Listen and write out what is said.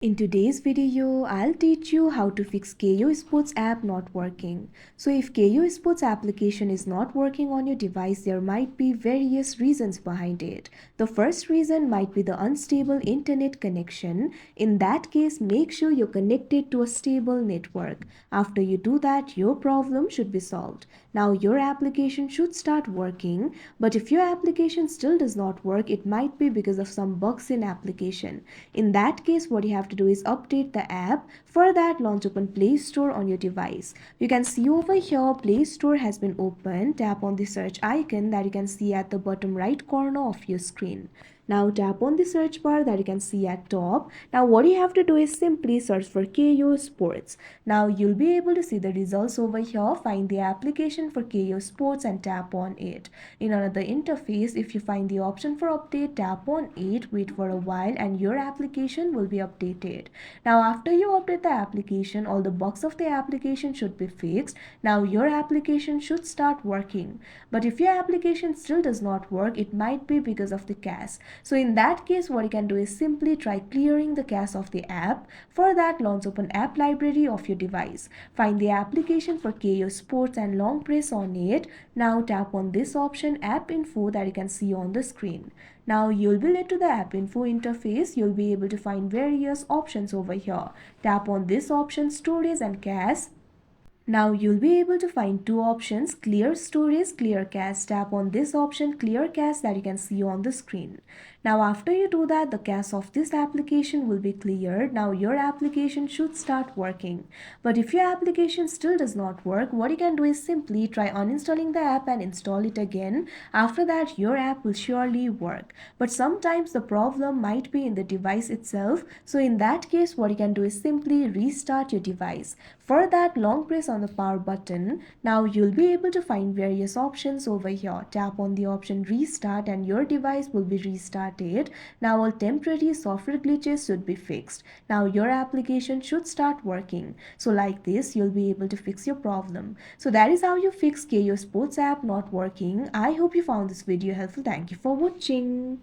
In today's video, I'll teach you how to fix Kayo Sports app not working. So if Kayo Sports application is not working on your device, there might be various reasons behind it. The first reason might be the unstable internet connection. In that case, make sure you're connected to a stable network. After you do that, your problem should be solved. Now your application should start working, but if your application still does not work, it might be because of some bugs in application. In that case, what you have to do is update the app. For that, launch open Play Store on your device. You can see over here Play Store has been opened. Tap on the search icon that you can see at the bottom right corner of your screen. Now tap on the search bar that you can see at top. Now what you have to do is simply search for Kayo Sports. Now you'll be able to see the results over here. Find the application for Kayo Sports and tap on it. In another interface, if you find the option for update, tap on it, wait for a while and your application will be updated. Now after you update the application, all the bugs of the application should be fixed. Now your application should start working. But if your application still does not work, it might be because of the cache. So in that case, what you can do is simply try clearing the cache of the app. For that, launch open app library of your device. Find the application for Kayo Sports and long press on it. Now tap on this option app info that you can see on the screen. Now you'll be led to the app info interface. You'll be able to find various options over here. Tap on this option storage and cache. Now you'll be able to find two options, clear storage, clear cache. Tap on this option, clear cache, that you can see on the screen. Now after you do that, the cache of this application will be cleared. Now your application should start working. But if your application still does not work, what you can do is simply try uninstalling the app and install it again. After that, your app will surely work. But sometimes the problem might be in the device itself. So in that case, what you can do is simply restart your device. For that, long press on the power button. Now you'll be able to find various options over here. Tap on the option restart and your device will be restarted. Now all temporary software glitches should be fixed. Now your application should start working. So like this, you'll be able to fix your problem. So that is how you fix Kayo Sports app not working. I hope you found this video helpful. Thank you for watching.